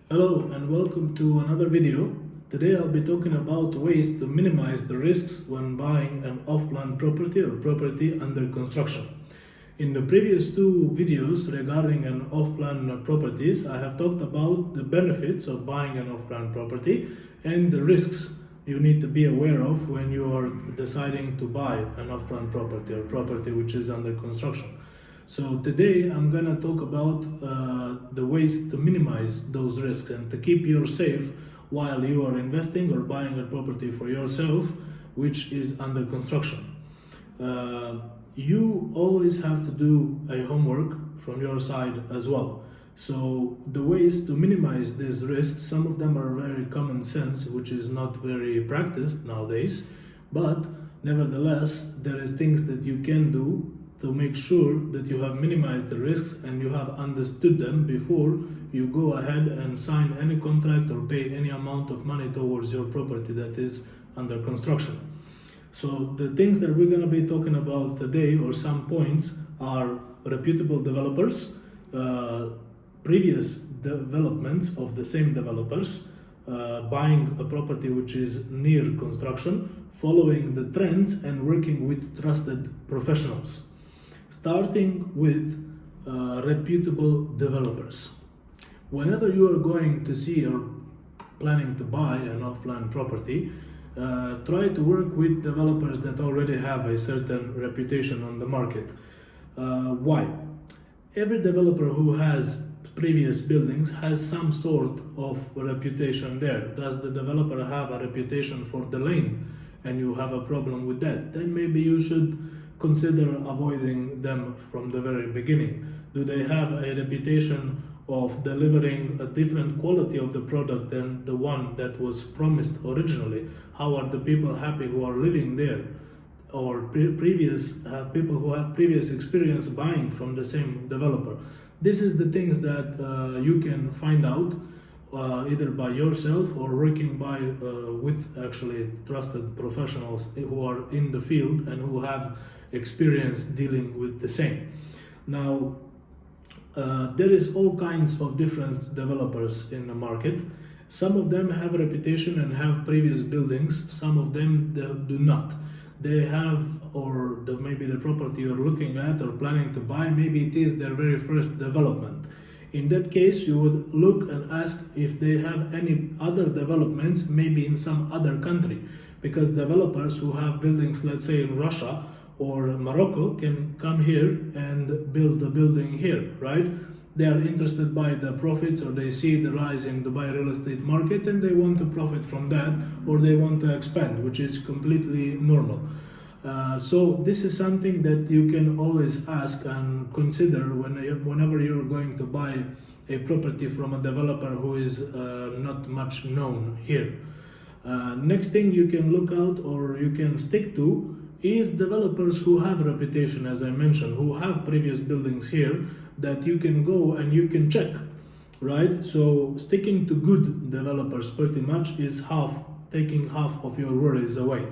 Hello and welcome to another video. Today I'll be talking about ways to minimize the risks when buying an off-plan property or property under construction. In the previous two videos regarding an off-plan properties, I have talked about the benefits of buying an off-plan property and the risks you need to be aware of when you are deciding to buy an off-plan property or property which is under construction. So today I'm gonna talk about the ways to minimize those risks and to keep you safe while you are investing or buying a property for yourself which is under construction. You always have to do a homework from your side as well. So the ways to minimize these risks, some of them are very common sense, which is not very practiced nowadays, but nevertheless there is things that you can do to make sure that you have minimized the risks and you have understood them before you go ahead and sign any contract or pay any amount of money towards your property that is under construction. So the things that we're going to be talking about today, or some points, are reputable developers, previous developments of the same developers, buying a property which is near construction, following the trends and working with trusted professionals. Starting with reputable developers. Whenever you are going to see or planning to buy an off-plan property, try to work with developers that already have a certain reputation on the market. Why? Every developer who has previous buildings has some sort of reputation there. Does the developer have a reputation for the lane and you have a problem with that? Then maybe you should consider avoiding them from the very beginning. Do they have a reputation of delivering a different quality of the product than the one that was promised originally? How are the people happy who are living there? Or previous people who have previous experience buying from the same developer? This is the things that you can find out either by yourself or working with actually trusted professionals who are in the field and who have experience dealing with the same. Now, there is all kinds of different developers in the market. Some of them have a reputation and have previous buildings. Some of them do not. They have, or maybe the property you're looking at or planning to buy, maybe it is their very first development. In that case, you would look and ask if they have any other developments, maybe in some other country, because developers who have buildings, let's say in Russia or Morocco, can come here and build a building here, right? They are interested by the profits, or they see the rise in Dubai real estate market and they want to profit from that, or they want to expand, which is completely normal. So this is something that you can always ask and consider whenever you're going to buy a property from a developer who is not much known here. Next thing you can look out or you can stick to is developers who have a reputation, as I mentioned, who have previous buildings here that you can go and you can check, right? So sticking to good developers pretty much is taking half of your worries away.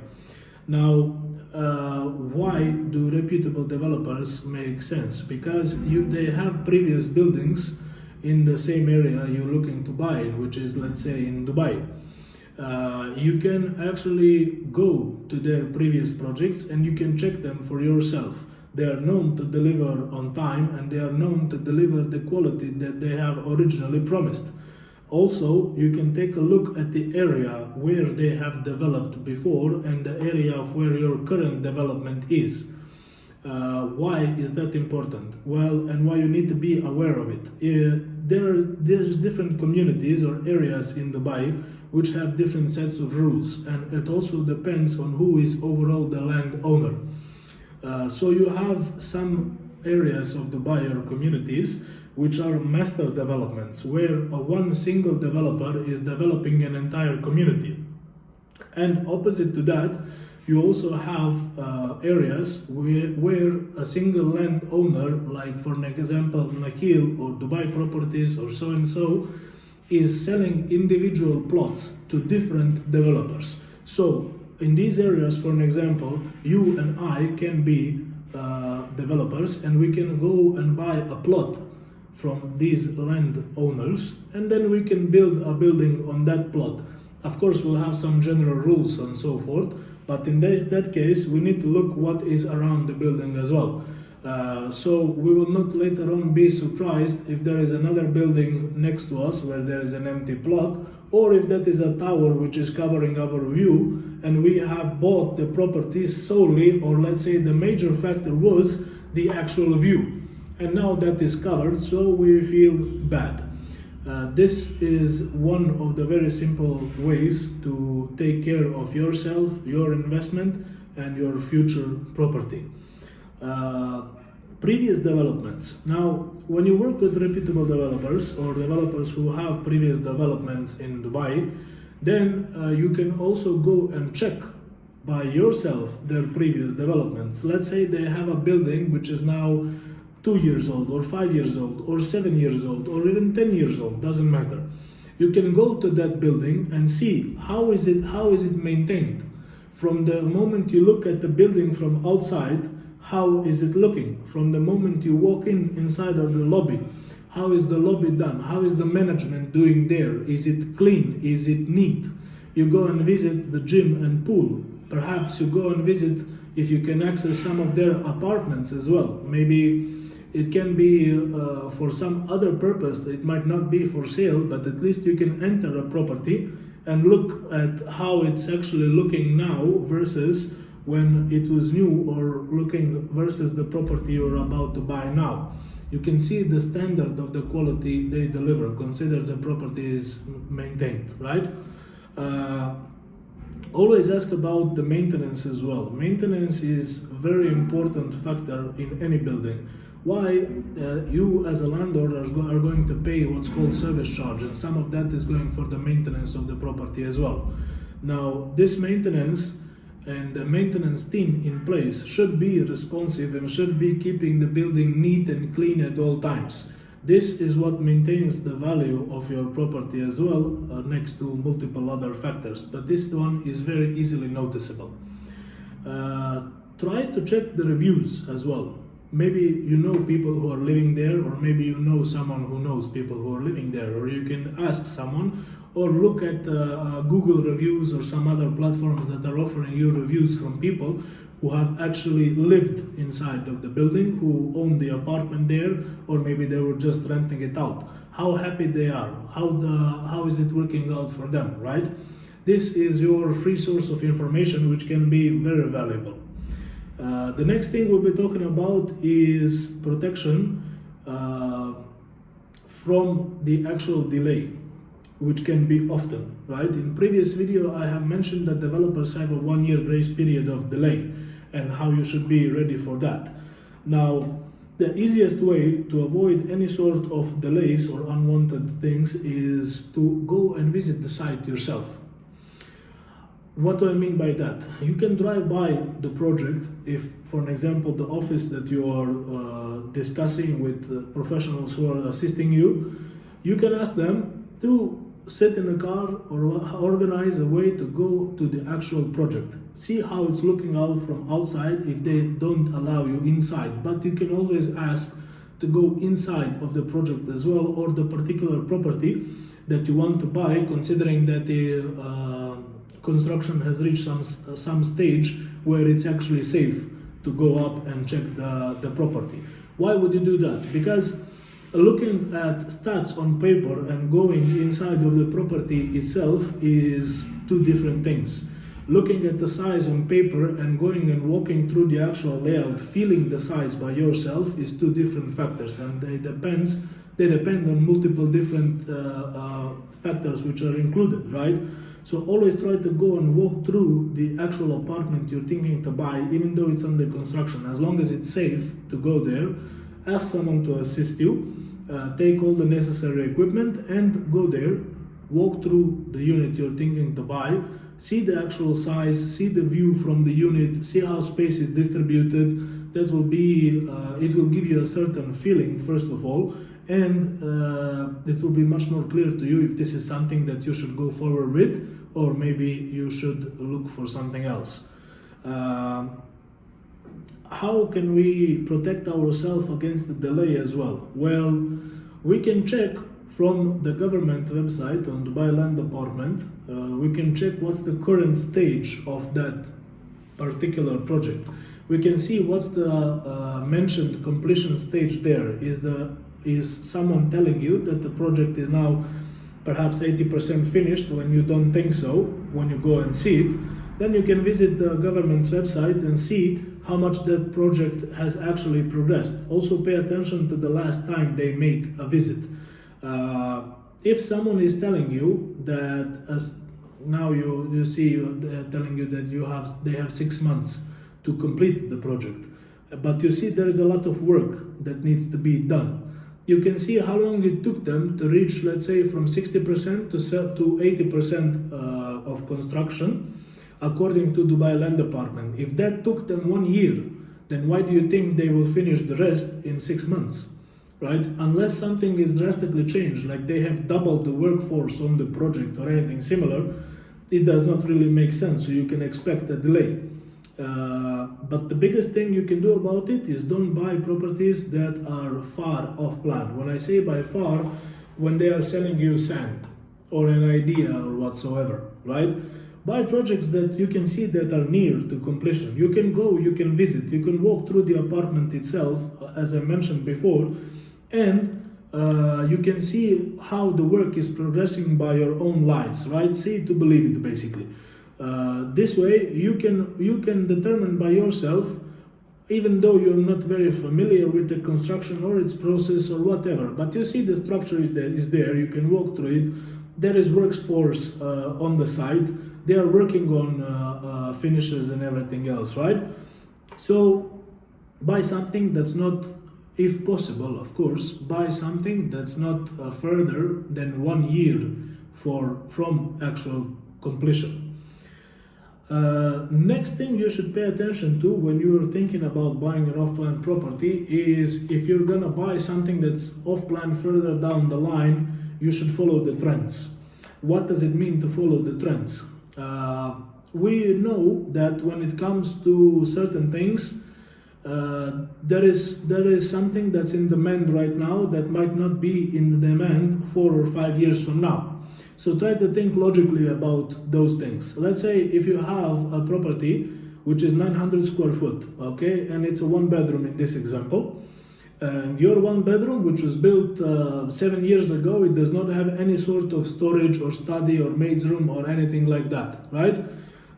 Now, why do reputable developers make sense? Because they have previous buildings in the same area you're looking to buy in, which is, let's say, in Dubai. You can actually go to their previous projects and you can check them for yourself. They are known to deliver on time and they are known to deliver the quality that they have originally promised. Also, you can take a look at the area where they have developed before and the area of where your current development is. Why is that important? Well, and why you need to be aware of it. There's different communities or areas in Dubai which have different sets of rules, and it also depends on who is overall the landowner. So you have some areas of Dubai or communities which are master developments, where one single developer is developing an entire community. And opposite to that, you also have areas where a single landowner, like for an example, Nakhil or Dubai Properties or so-and-so, is selling individual plots to different developers. So in these areas, for an example, you and I can be developers and we can go and buy a plot from these landowners, and then we can build a building on that plot. Of course, we'll have some general rules and so forth, but in that case, we need to look what is around the building as well. So we will not later on be surprised if there is another building next to us where there is an empty plot, or if that is a tower which is covering our view and we have bought the property solely, or let's say the major factor was the actual view. And now that is covered, so we feel bad. This is one of the very simple ways to take care of yourself, your investment, and your future property. Previous developments. Now, when you work with reputable developers or developers who have previous developments in Dubai, then you can also go and check by yourself their previous developments. Let's say they have a building which is now 2 years old, or 5 years old, or 7 years old, or even 10 years old, doesn't matter. You can go to that building and see how is it maintained. From the moment you look at the building from outside, how is it looking? From the moment you walk inside of the lobby, how is the lobby done? How is the management doing there? Is it clean? Is it neat? You go and visit the gym and pool. Perhaps you go and visit, if you can access some of their apartments as well. Maybe it can be for some other purpose. It might not be for sale, but at least you can enter a property and look at how it's actually looking now versus when it was new, or looking versus the property you're about to buy now. You can see the standard of the quality they deliver. Consider the property is maintained, right? Always ask about the maintenance as well. Maintenance is a very important factor in any building. Why? You as a landlord are going to pay what's called service charge, and some of that is going for the maintenance of the property as well. Now, this maintenance and the maintenance team in place should be responsive and should be keeping the building neat and clean at all times. This is what maintains the value of your property as well, next to multiple other factors, but this one is very easily noticeable. Try to check the reviews as well. Maybe you know people who are living there, or maybe you know someone who knows people who are living there, or you can ask someone, or look at Google reviews or some other platforms that are offering you reviews from people who have actually lived inside of the building, who own the apartment there, or maybe they were just renting it out. How happy they are, how is it working out for them, right? This is your free source of information, which can be very valuable. The next thing we'll be talking about is protection from the actual delay, which can be often, right? In previous video, I have mentioned that developers have a 1-year grace period of delay and how you should be ready for that. Now, the easiest way to avoid any sort of delays or unwanted things is to go and visit the site yourself. What do I mean by that? You can drive by the project. If, for an example, the office that you are discussing with professionals who are assisting you, you can ask them to sit in a car or organize a way to go to the actual project. See how it's looking out from outside if they don't allow you inside. But you can always ask to go inside of the project as well, or the particular property that you want to buy, considering that the construction has reached some stage where it's actually safe to go up and check the property. Why would you do that? Because looking at stats on paper and going inside of the property itself is two different things. Looking at the size on paper and going and walking through the actual layout, feeling the size by yourself, is two different factors, and they depend on multiple different factors which are included, right? So always try to go and walk through the actual apartment you're thinking to buy, even though it's under construction. As long as it's safe to go there, ask someone to assist you, take all the necessary equipment and go there, walk through the unit you're thinking to buy, see the actual size, see the view from the unit, see how space is distributed. That will be, it will give you a certain feeling, first of all, and it will be much more clear to you if this is something that you should go forward with, or maybe you should look for something else. How can we protect ourselves against the delay as well? Well, we can check from the government website on Dubai Land Department, we can check what's the current stage of that particular project. We can see what's the mentioned completion stage there. Is someone telling you that the project is now perhaps 80% finished when you don't think so, when you go and see it? Then you can visit the government's website and see how much that project has actually progressed. Also pay attention to the last time they make a visit. If someone is telling you that, as now you see they're telling you that they have 6 months to complete the project, but you see there is a lot of work that needs to be done. You can see how long it took them to reach, let's say, from 60% to 80% of construction, according to Dubai Land Department. If that took them 1 year, then why do you think they will finish the rest in 6 months, right? Unless something is drastically changed, like they have doubled the workforce on the project or anything similar, it does not really make sense, so you can expect a delay. But the biggest thing you can do about it is don't buy properties that are far off plan. When I say by far, when they are selling you sand or an idea or whatsoever, right? Buy projects that you can see that are near to completion. You can go, you can visit, you can walk through the apartment itself, as I mentioned before, and you can see how the work is progressing by your own lives, right? See it to believe it, basically. This way you can determine by yourself, even though you're not very familiar with the construction or its process or whatever, but you see the structure is there, you can walk through it, there is workforce on the site, they are working on finishes and everything else, right? So buy something that's not, if possible, of course, buy something that's not further than 1 year from actual completion. Next thing you should pay attention to when you're thinking about buying an off-plan property is, if you're gonna buy something that's off-plan further down the line, you should follow the trends. What does it mean to follow the trends? We know that when it comes to certain things, there is something that's in demand right now that might not be in demand 4 or 5 years from now. So try to think logically about those things. Let's say if you have a property which is 900 square foot, okay, and it's a 1 bedroom in this example, and your 1 bedroom, which was built 7 years ago, it does not have any sort of storage or study or maid's room or anything like that, right?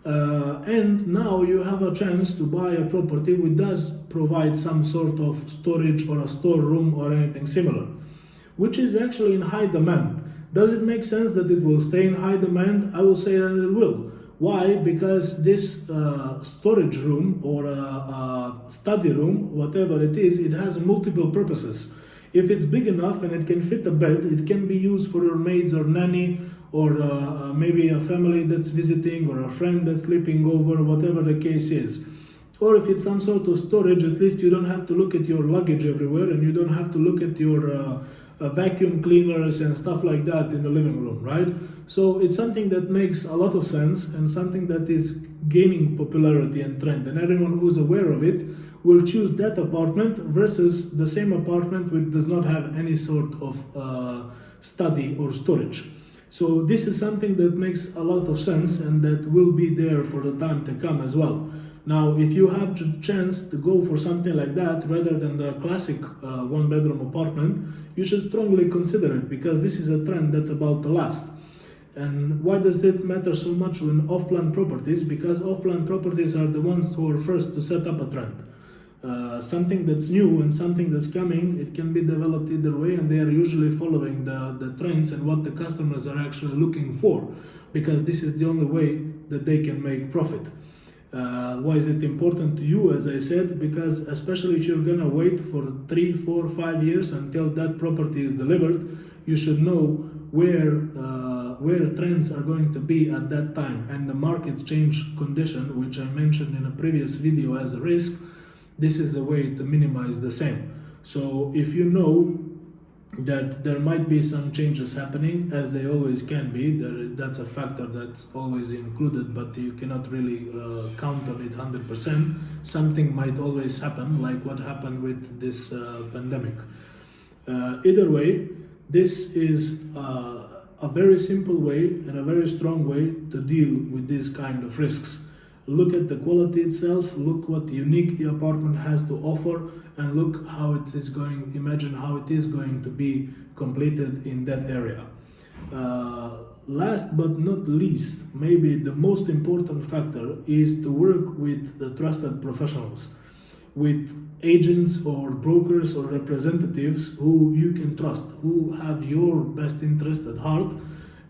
And now you have a chance to buy a property which does provide some sort of storage or a storeroom or anything similar, which is actually in high demand. Does it make sense that it will stay in high demand? I will say that it will. Why? Because this storage room or study room, whatever it is, it has multiple purposes. If it's big enough and it can fit a bed, it can be used for your maids or nanny, or maybe a family that's visiting, or a friend that's sleeping over, whatever the case is. Or if it's some sort of storage, at least you don't have to look at your luggage everywhere, and you don't have to look at your vacuum cleaners and stuff like that in the living room, right? So it's something that makes a lot of sense and something that is gaining popularity and trend, and everyone who's aware of it will choose that apartment versus the same apartment which does not have any sort of study or storage. So this is something that makes a lot of sense and that will be there for the time to come as well. Now, if you have the chance to go for something like that rather than the classic 1 bedroom apartment, you should strongly consider it, because this is a trend that's about to last. And why does it matter so much in off-plan properties? Because off-plan properties are the ones who are first to set up a trend. Something that's new and something that's coming, it can be developed either way, and they are usually following the trends and what the customers are actually looking for, because this is the only way that they can make profit. Why is it important to you? As I said, because especially if you're gonna wait for 3, 4, 5 years until that property is delivered, you should know where trends are going to be at that time, and the market change condition, which I mentioned in a previous video as a risk. This is a way to minimize the same. So if you know that there might be some changes happening, as they always can be, that's a factor that's always included, but you cannot really count on it 100%. Something might always happen, like what happened with this pandemic. Either way, this is a very simple way and a very strong way to deal with these kind of risks. Look at the quality itself, look what unique the apartment has to offer, and look how it is going, imagine how it is going to be completed in that area. Last but not least, maybe the most important factor is to work with the trusted professionals, with agents or brokers or representatives who you can trust, who have your best interest at heart,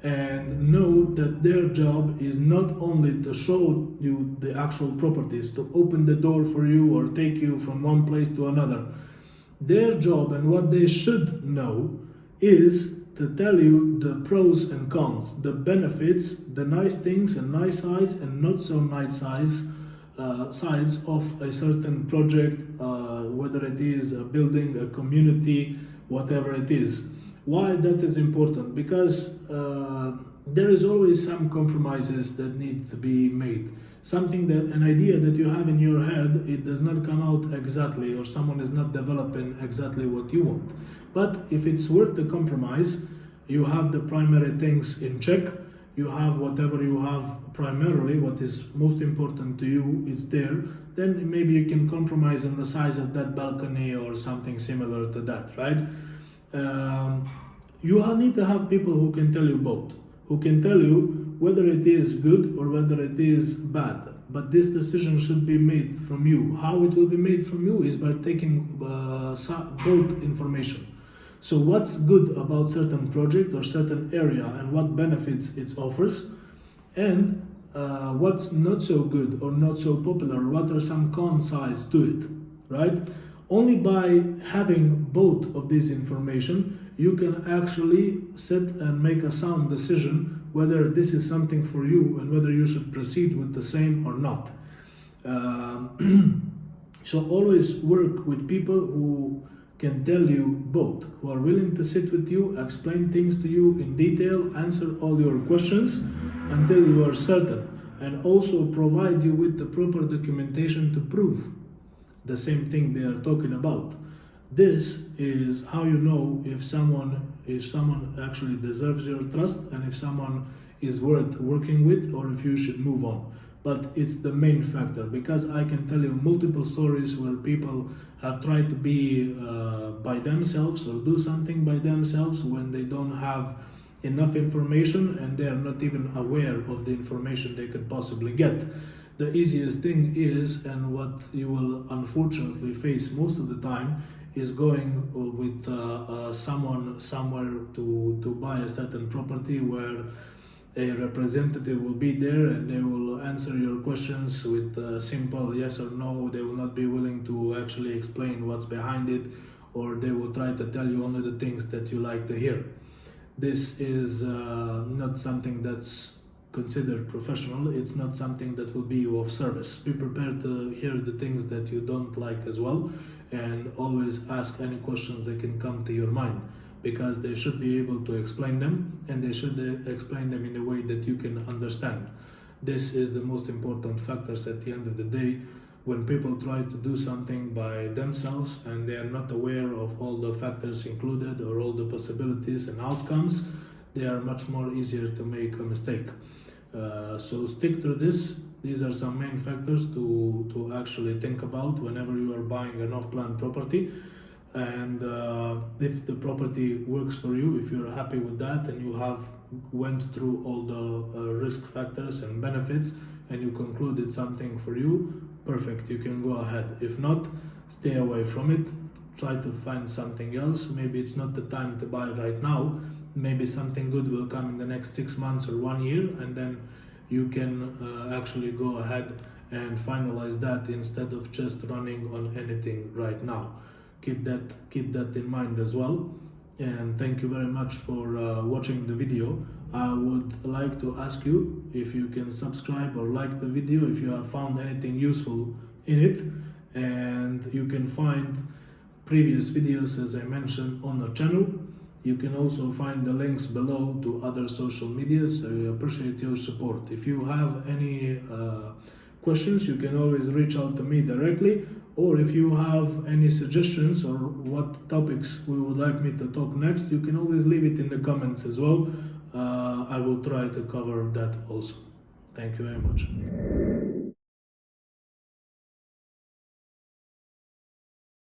and know that their job is not only to show you the actual properties, to open the door for you or take you from one place to another. Their job and what they should know is to tell you the pros and cons, the benefits, the nice things and nice sides and not so nice sides of a certain project, whether it is a building, a community, whatever it is. Why that is important? Because there is always some compromises that need to be made. An idea that you have in your head, it does not come out exactly, or someone is not developing exactly what you want. But if it's worth the compromise, you have the primary things in check, you have whatever you have primarily, what is most important to you, it's there, then maybe you can compromise on the size of that balcony or something similar to that, right? You need to have people who can tell you both, who can tell you whether it is good or whether it is bad. But this decision should be made from you. How it will be made from you is by taking both information. So what's good about certain project or certain area and what benefits it offers, and what's not so good or not so popular, what are some con sides to it, right? Only by having both of this information, you can actually sit and make a sound decision whether this is something for you and whether you should proceed with the same or not. So always work with people who can tell you both, who are willing to sit with you, explain things to you in detail, answer all your questions until you are certain, and also provide you with the proper documentation to prove the same thing they are talking about. This is how you know if someone actually deserves your trust and if someone is worth working with, or if you should move on. But it's the main factor, because I can tell you multiple stories where people have tried to be by themselves or do something by themselves when they don't have enough information and they are not even aware of the information they could possibly get. The easiest thing is, and what you will unfortunately face most of the time, is going with someone somewhere to buy a certain property where a representative will be there and they will answer your questions with a simple yes or no. They will not be willing to actually explain what's behind it, or they will try to tell you only the things that you like to hear. This is not something that's considered professional. It's not something that will be of service. Be prepared to hear the things that you don't like as well, and always ask any questions that can come to your mind, because they should be able to explain them, and they should explain them in a way that you can understand. This is the most important factors at the end of the day. When people try to do something by themselves and they are not aware of all the factors included or all the possibilities and outcomes, they are much more easier to make a mistake. So stick to this. These are some main factors to actually think about whenever you are buying an off-plan property. And if the property works for you, if you're happy with that and you have went through all the risk factors and benefits and you concluded something for you, perfect, you can go ahead. If not, stay away from it. Try to find something else. Maybe it's not the time to buy right now. Maybe something good will come in the next 6 months or 1 year, and then you can actually go ahead and finalize that instead of just running on anything right now. Keep that in mind as well. And thank you very much for watching the video. I would like to ask you if you can subscribe or like the video if you have found anything useful in it, and you can find previous videos, as I mentioned, on the channel. You can also find the links below to other social medias. I appreciate your support. If you have any questions, you can always reach out to me directly, or if you have any suggestions or what topics we would like me to talk next, you can always leave it in the comments as well. I will try to cover that also. Thank you very much.